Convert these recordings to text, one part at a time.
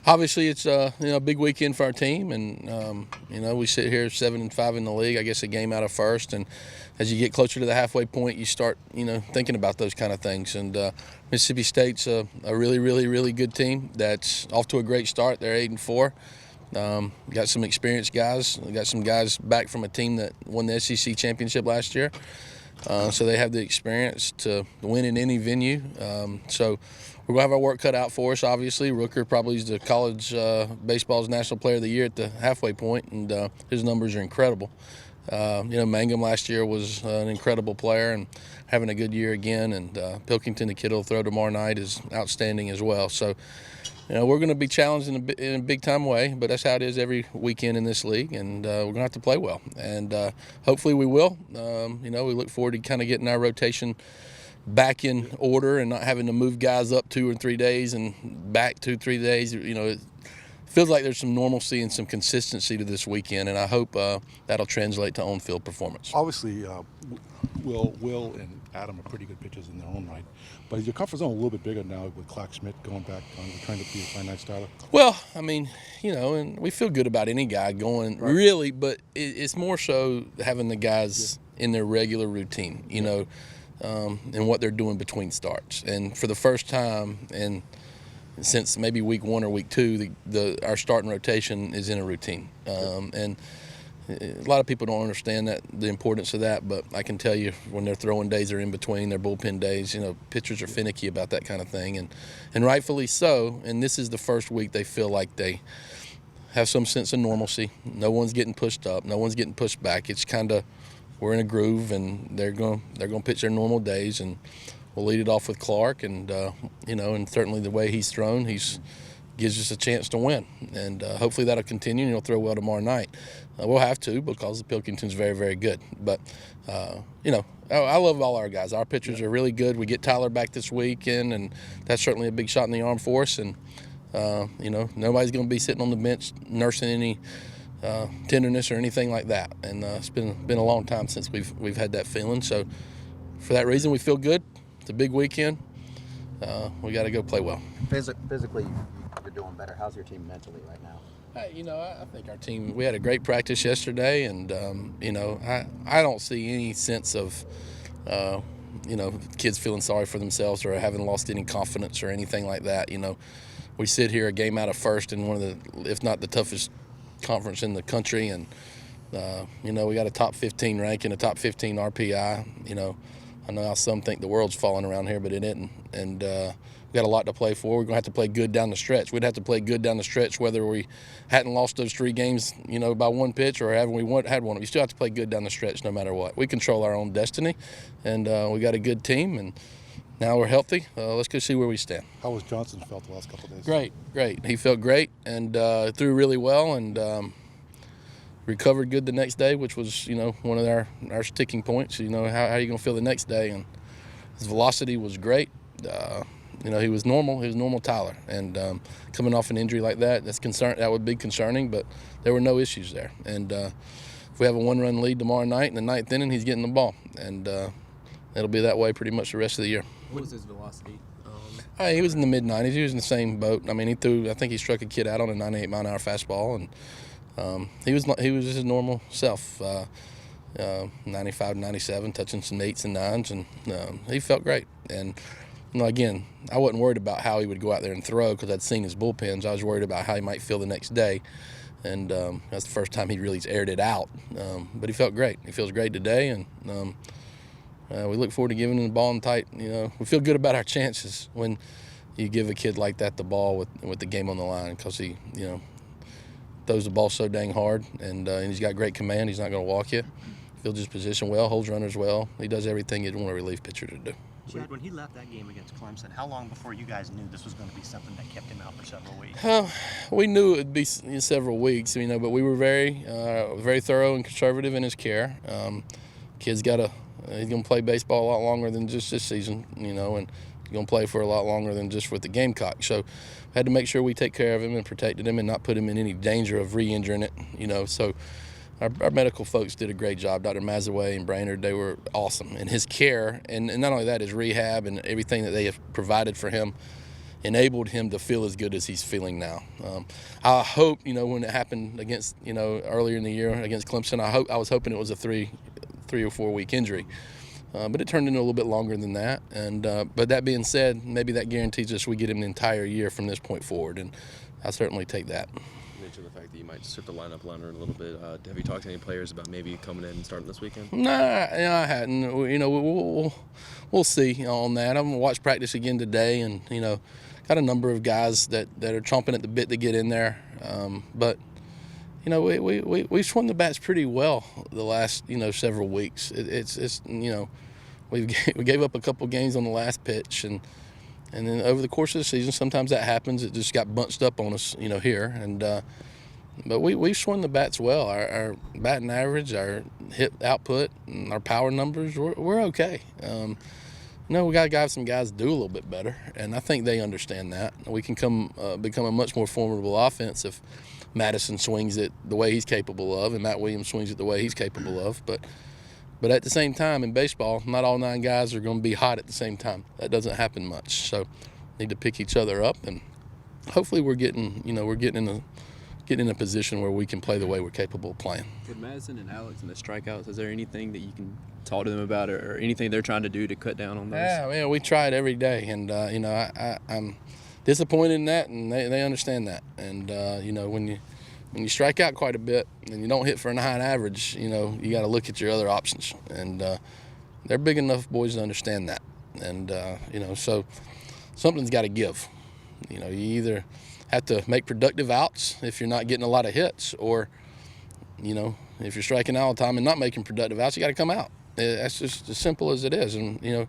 Obviously, it's a big weekend for our team, and we sit here 7-5 in the league. I guess a game out of first, and as you get closer to the halfway point, you start thinking about those kind of things. And Mississippi State's a really, really, really good team that's off to a great start. They're 8-4. Got some experienced guys. We got some guys back from a team that won the SEC championship last year. So they have the experience to win in any venue. So we're going to have our work cut out for us, obviously. Rooker probably is the college baseball's national player of the year at the halfway point, and his numbers are incredible. Mangum last year was an incredible player and having a good year again. And Pilkington, the kid who'll throw tomorrow night, is outstanding as well. So we're going to be challenged in a big-time way, but that's how it is every weekend in this league, and we're going to have to play well. And hopefully we will. We look forward to kind of getting our rotation back in order and not having to move guys up 2 or 3 days and back 2-3 days. It feels like there's some normalcy and some consistency to this weekend, and I hope that'll translate to on-field performance. Obviously, Will and Adam are pretty good pitchers in their own right, but is your comfort zone a little bit bigger now with Clark Schmidt going back on trying to be a finite starter? Well, and we feel good about any guy going, right, really, but it's more so having the guys in their regular routine, and what they're doing between starts. And for the first time, and since maybe week 1 or week 2, our starting rotation is in a routine. And a lot of people don't understand the importance of that, but I can tell you when their throwing days are in between, their bullpen days, pitchers are finicky about that kind of thing, and rightfully so. And this is the first week they feel like they have some sense of normalcy. No one's getting pushed up, no one's getting pushed back. It's kind of, we're in a groove, and they're going to pitch their normal days, and we'll lead it off with Clark, and and certainly the way he's thrown, gives us a chance to win, and hopefully that'll continue, and he'll throw well tomorrow night. We'll have to, because Pilkington's very, very good. But I love all our guys. Our pitchers are really good. We get Tyler back this weekend, and that's certainly a big shot in the arm for us. And nobody's going to be sitting on the bench nursing any tenderness or anything like that. And it's been a long time since we've had that feeling. So for that reason, we feel good. It's a big weekend. We got to go play well. Physically, you're doing better. How's your team mentally right now? I think our team, we had a great practice yesterday, and I don't see any sense of kids feeling sorry for themselves or having lost any confidence or anything like that. We sit here a game out of first in one of the, if not the toughest conference in the country, and we got a top 15 rank and a top 15 RPI. I know how some think the world's falling around here, but it isn't. And we got a lot to play for. We're going to have to play good down the stretch. We'd have to play good down the stretch whether we hadn't lost those 3 games, by 1 pitch, or had one. We still have to play good down the stretch no matter what. We control our own destiny, and we got a good team, and now we're healthy. Let's go see where we stand. How was Johnson felt the last couple of days? Great. He felt great and threw really well, and recovered good the next day, which was, one of our sticking points. How are you going to feel the next day? And his velocity was great. He was normal. He was normal Tyler. And coming off an injury like that, that would be concerning, but there were no issues there. And if we have a 1-run lead tomorrow night in the 9th inning, he's getting the ball. And it'll be that way pretty much the rest of the year. What was his velocity? He was in the mid-90s. He was in the same boat. I think he struck a kid out on a 98-mile-an-hour fastball, and he was his normal self, 95, 97, touching some 8s and 9s, and he felt great. And again, I wasn't worried about how he would go out there and throw because I'd seen his bullpens. I was worried about how he might feel the next day, and that's the first time he really aired it out. But he felt great. He feels great today, and we look forward to giving him the ball in tight. We feel good about our chances when you give a kid like that the ball with the game on the line, because he throws the ball so dang hard, and he's got great command. He's not going to walk you. Fields his position well, holds runners well. He does everything you'd want a relief pitcher to do. Chad, when he left that game against Clemson, how long before you guys knew this was going to be something that kept him out for several weeks? We knew it would be several weeks, but we were very thorough and conservative in his care. Kid's he's going to play baseball a lot longer than just this season, and he's going to play for a lot longer than just with the Gamecocks. So we had to make sure we take care of him and protected him and not put him in any danger of re-injuring it, So our medical folks did a great job. Dr. Mazaway and Brainerd, they were awesome. And his care, and not only that, his rehab and everything that they have provided for him enabled him to feel as good as he's feeling now. I hope, when it happened against, earlier in the year against Clemson, I was hoping it was a three or 4 week injury. But it turned into a little bit longer than that. And but that being said, maybe that guarantees us we get him an entire year from this point forward, and I certainly take that. You mentioned the fact that you might shift the lineup liner a little bit. Have you talked to any players about maybe coming in and starting this weekend? Nah, I hadn't. We'll see on that. I'm gonna watch practice again today, and got a number of guys that are chomping at the bit to get in there. But we've swung the bats pretty well the last several weeks. It's we gave up a couple games on the last pitch, and then over the course of the season, sometimes that happens. It just got bunched up on us, here. And but we've swung the bats well. Our batting average, our hit output, and our power numbers, we're okay. We got to have some guys do a little bit better, and I think they understand that. We can become a much more formidable offense if Madison swings it the way he's capable of, and Matt Williams swings it the way he's capable of. But at the same time, in baseball, not all 9 guys are going to be hot at the same time. That doesn't happen much. So, need to pick each other up, and hopefully we're getting in a position where we can play the way we're capable of playing. With Madison and Alex and the strikeouts, is there anything that you can talk to them about, or anything they're trying to do to cut down on those? Yeah, we try it every day, and I'm disappointed in that, and they understand that. And when you strike out quite a bit and you don't hit for a 9 average, you got to look at your other options, and they're big enough boys to understand that. And so something's got to give. You either have to make productive outs if you're not getting a lot of hits, or if you're striking out all the time and not making productive outs, you got to come out. That's just as simple as it is. And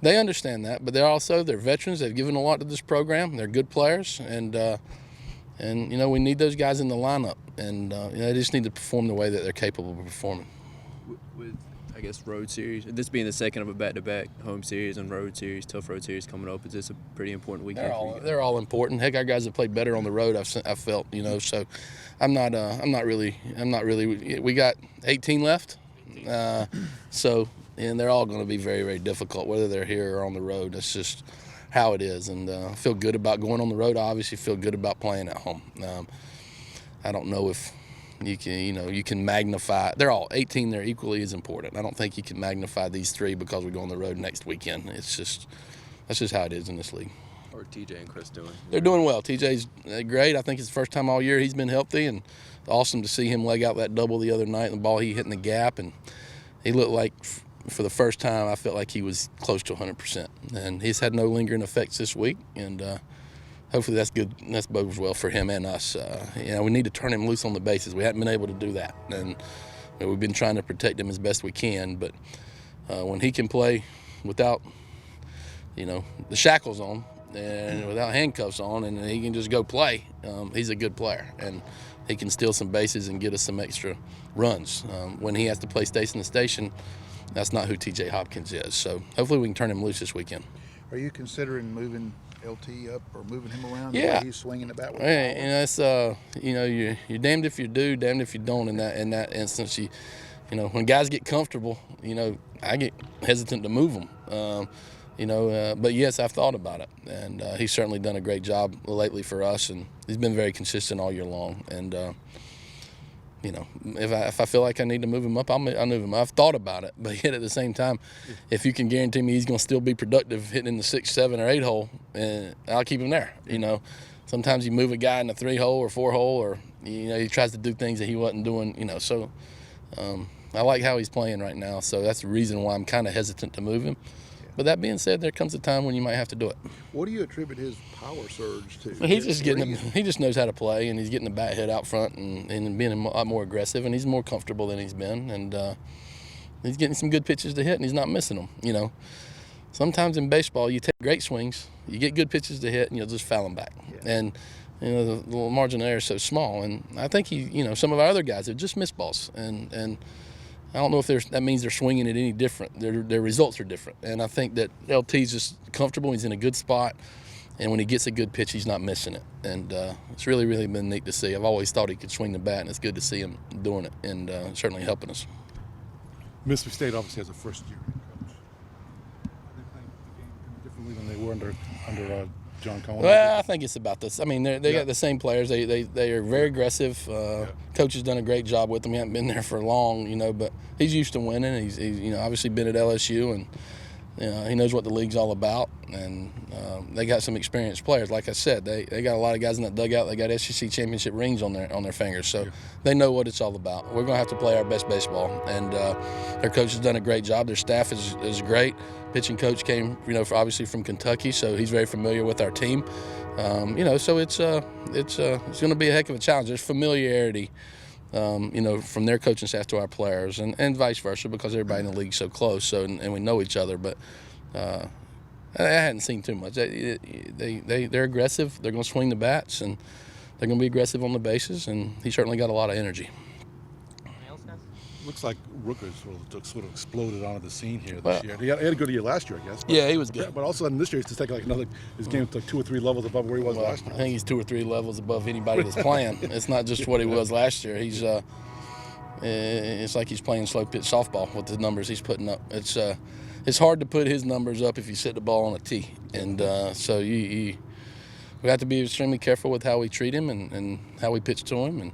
they understand that, but they're veterans. They've given a lot to this program. They're good players, and we need those guys in the lineup, and they just need to perform the way that they're capable of performing. With I guess road series, this being the second of a back-to-back home series and road series, tough road series coming up, is this a pretty important weekend? They're all important. Heck, our guys have played better on the road. I've felt, so I'm not really. We got 18 left, and they're all going to be very, very difficult, whether they're here or on the road. It's just how it is, and I feel good about going on the road. I obviously feel good about playing at home. I don't know if you can magnify. They're all 18. They're equally as important. I don't think you can magnify these 3 because we go on the road next weekend. That's just how it is in this league. Or TJ and Chris doing? They're doing well. TJ's great. I think it's the first time all year he's been healthy, and awesome to see him leg out that double the other night, and the ball he hit in the gap, and he looked like, for the first time, I felt like he was close to 100%. And he's had no lingering effects this week, and hopefully that's good. That bodes well for him and us. We need to turn him loose on the bases. We haven't been able to do that, and we've been trying to protect him as best we can. But when he can play without, the shackles on and without handcuffs on, and he can just go play, he's a good player, and he can steal some bases and get us some extra runs. When he has to play station to station, that's not who TJ Hopkins is. So hopefully we can turn him loose this weekend. Are you considering moving LT up or moving him around? Yeah. The way he's swinging the bat with you're damned if you do, damned if you don't. In that instance, when guys get comfortable, I get hesitant to move them. But yes, I've thought about it, and he's certainly done a great job lately for us, and he's been very consistent all year long. And if I feel like I need to move him up, I'll move him up. I've thought about it, but yet at the same time, if you can guarantee me he's going to still be productive hitting in the 6, 7, or 8 hole, and I'll keep him there. Sometimes you move a guy in the 3 hole or 4 hole, or he tries to do things that he wasn't doing. So I like how he's playing right now, so that's the reason why I'm kind of hesitant to move him. But that being said, there comes a time when you might have to do it. What do you attribute his power surge to? He's just he just knows how to play, and he's getting the bat hit out front and being a lot more aggressive, and he's more comfortable than he's been, and he's getting some good pitches to hit, and he's not missing them. Sometimes in baseball, you take great swings, you get good pitches to hit, and you'll just foul them back. Yeah. And the margin of error is so small, and I think some of our other guys have just missed balls, and I don't know if that means they're swinging it any different. Their results are different. And I think that LT's just comfortable. He's in a good spot. And when he gets a good pitch, he's not missing it. And it's really, really been neat to see. I've always thought he could swing the bat, and it's good to see him doing it, and certainly helping us. Mississippi State obviously has a first-year head coach. Are they playing the game differently than they were under John Cohen? Well, I think it's about this. I mean, they got the same players. They are very aggressive. Coach has done a great job with them. He hasn't been there for long, but he's used to winning. He's obviously been at LSU, and he knows what the league's all about. And they got some experienced players. Like I said, they got a lot of guys in that dugout. They got SEC championship rings on their fingers, so they know what it's all about. We're going to have to play our best baseball, and their coach has done a great job. Their staff is great. Pitching coach came, obviously from Kentucky, so he's very familiar with our team. So it's going to be a heck of a challenge. There's familiarity, from their coaching staff to our players, and vice versa, because everybody in the league's so close. So and we know each other, but I hadn't seen too much. They're aggressive. They're going to swing the bats, and they're going to be aggressive on the bases. And he certainly got a lot of energy. Looks like Rooker sort of exploded onto the scene here this year. He had a good year last year, I guess. Yeah, he was good. But also in this year, he's just taking his game's like 2 or 3 levels above where he was last year. I think he's 2 or 3 levels above anybody that's playing. It's not just what he was last year. He's it's like he's playing slow pitch softball with the numbers he's putting up. It's hard to put his numbers up if you sit the ball on a tee, and so we have to be extremely careful with how we treat him and how we pitch to him, and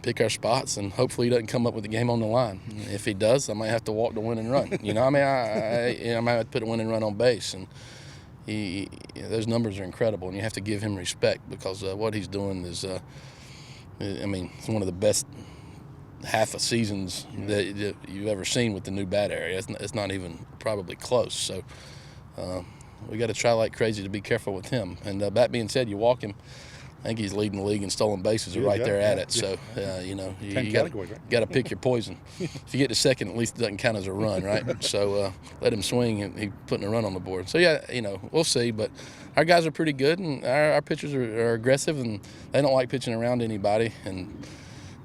pick our spots, and hopefully he doesn't come up with the game on the line. If he does, I might have to walk the winning run. I might have to put a winning run on base, and those numbers are incredible, and you have to give him respect, because what he's doing is, it's one of the best half of seasons that you've ever seen with the new bat area. It's not even probably close. So we got to try like crazy to be careful with him. And that being said, you walk him. I think he's leading the league in stolen bases, right there at it. So, you got to pick your poison. If you get to second, at least it doesn't count as a run, right? So let him swing, and he's putting a run on the board. So, we'll see. But our guys are pretty good, and our pitchers are aggressive, and they don't like pitching around anybody. And,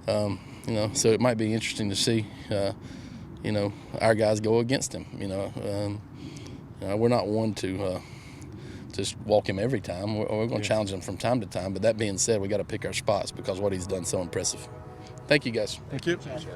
so it might be interesting to see, our guys go against him. We're not one to just walk him every time. We're going to challenge him from time to time. But that being said, we got to pick our spots, because what he's done so impressive. Thank you, guys. Thank you.